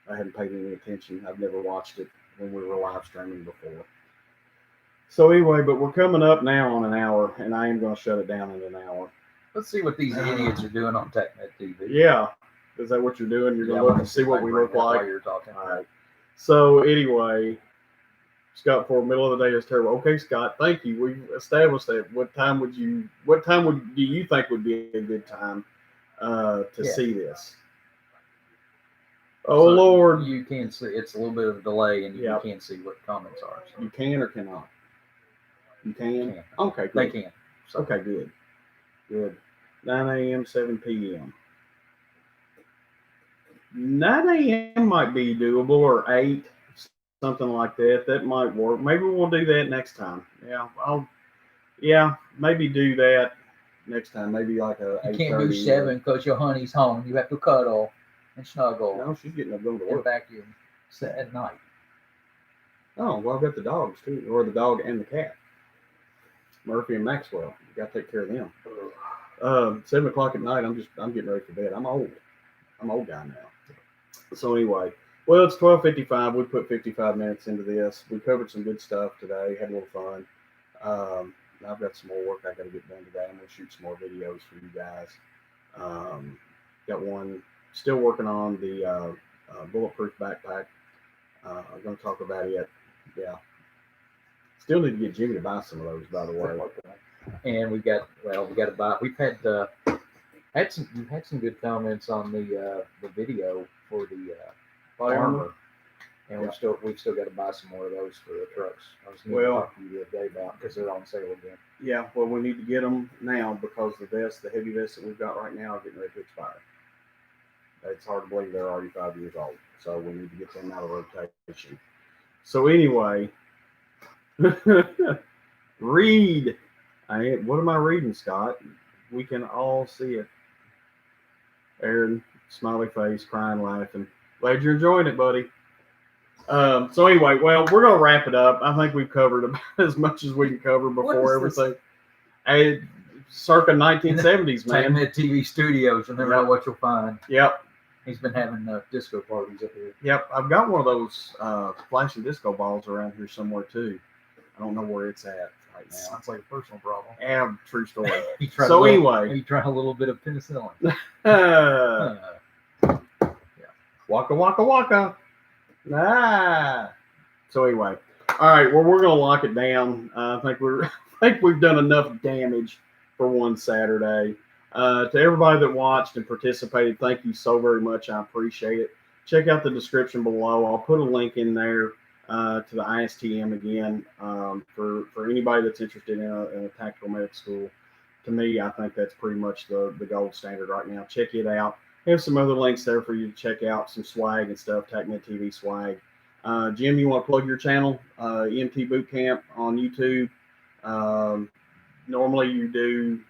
I haven't paid any attention. I've never watched it when we were live streaming before. So anyway, but we're coming up now on an hour, and I am going to shut it down in an hour. Let's see what these idiots are doing on TacMed TV. Yeah. Is that what you're doing? You're going to look and see what we look like? While you're talking. All right. So anyway, Scott, for middle of the day is terrible. Okay, Scott, thank you. We've established that. What time do you think would be a good time to see this? Oh, so Lord. You can see, it's a little bit of a delay, and you can't see what comments are. So. You can or cannot? You can? Okay, good. They can. So. Okay, good. Good. 9 a.m., 7 p.m. 9 a.m. might be doable, or 8, something like that. That might work. Maybe we'll do that next time. Yeah, maybe do that next time. Maybe like a 8:30. You can't do 7 because your honey's home. You have to cuddle and snuggle. No, she's getting up going to work. And vacuum at night. Oh, well, I've got the dogs too, or the dog and the cat. Murphy and Maxwell. You got to take care of them. 7 o'clock at night, I'm getting ready for bed. I'm old. I'm an old guy now. So anyway, well, it's 12:55. We put 55 minutes into this. We covered some good stuff today. Had a little fun. I've got some more work I got to get done today. I'm going to shoot some more videos for you guys. Got one still working on the bulletproof backpack. I'm going to talk about it. Yeah. Still need to get Jimmy to buy some of those, by the way. And we got to buy. We've had some good comments on the video for the armor, and we've still got to buy some more of those for the trucks. I was going to talk to you the other day about because they're on sale again. Yeah, well, we need to get them now because the heavy vests that we've got right now are getting ready to expire. It's hard to believe they're already 5 years old, so we need to get them out of rotation. So anyway, read. What am I reading, Scott? We can all see it. Aaron, smiley face, crying, laughing. Glad you're enjoying it, buddy. So anyway, well, we're going to wrap it up. I think we've covered about as much as we can cover before everything. Circa 1970s, man. TacMed TV studios. You never know what you'll find. Yep. He's been having disco parties up here. Yep. I've got one of those flashing disco balls around here somewhere, too. I don't know where it's at right now. Sounds like a personal problem. Yeah, true story. Anyway. He tried a little bit of penicillin. Waka, waka, waka. So anyway, all right. Well, we're gonna lock it down. I think we've done enough damage for one Saturday. To everybody that watched and participated, thank you so very much. I appreciate it. Check out the description below. I'll put a link in there to the ISTM again. For anybody that's interested in a tactical medic school, to me, I think that's pretty much the gold standard right now. Check it out. There's some other links there for you to check out, some swag and stuff, TacMed TV swag. Jim, you want to plug your channel, EMT Boot Camp on YouTube? Normally you do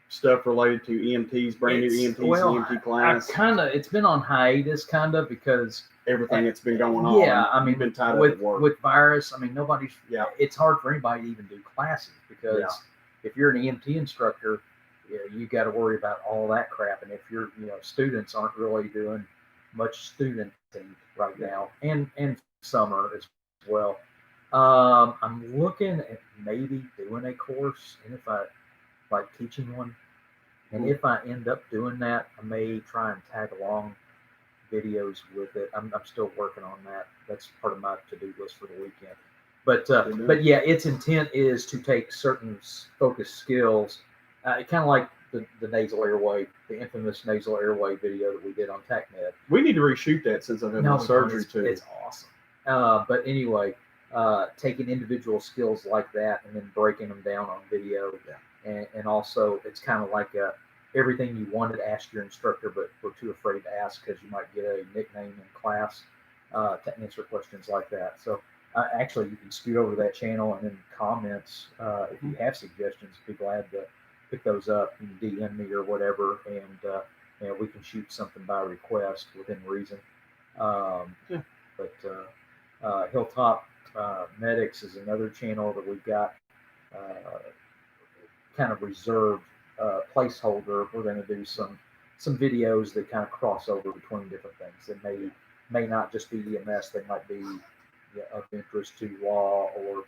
stuff related to EMTs, brand new EMTs, EMT class. It's been on hiatus because everything that's been going on. Yeah, I mean, been tied with up at work. With virus, I mean, nobody's. Yeah. It's hard for anybody to even do classes because if you're an EMT instructor, you got to worry about all that crap, and if your students aren't really doing much studenting right now, and summer as well. I'm looking at maybe doing a course, and if I like teaching one, and if I end up doing that, I may try and tag along videos with it. I'm still working on that. That's part of my to-do list for the weekend. But yeah, its intent is to take certain focused skills, kind of like the nasal airway, the infamous nasal airway video that we did on TacMed. We need to reshoot that since I've had my surgery too. It's awesome. But anyway, taking individual skills like that and then breaking them down on video. And also it's kind of like everything you wanted to ask your instructor, but were too afraid to ask because you might get a nickname in class, to answer questions like that. So actually you can scoot over to that channel and in comments, if you have suggestions, be glad to pick those up. You can DM me or whatever, and we can shoot something by request within reason. But Hilltop Medics is another channel that we've got kind of reserved placeholder. We're going to do some videos that kind of cross over between different things that may not just be EMS. They might be of interest to law or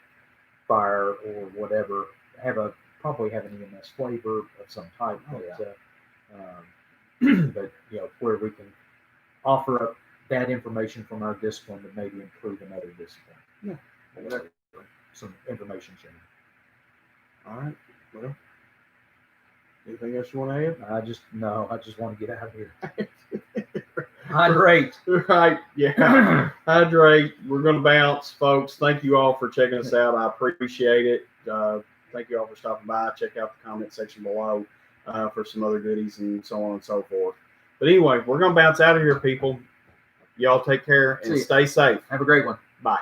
fire or whatever. Probably have an EMS flavor of some type, but where we can offer up that information from our discipline to maybe improve another discipline. Yeah, whatever. Some information sharing. All right. Well, anything else you want to add? I just want to get out of here. Hydrate. Right. Yeah. Hydrate. We're going to bounce, folks. Thank you all for checking us out. I appreciate it. Thank you all for stopping by. Check out the comment section below for some other goodies and so on and so forth. But anyway, we're going to bounce out of here, people. Y'all take care and stay safe. Have a great one. Bye.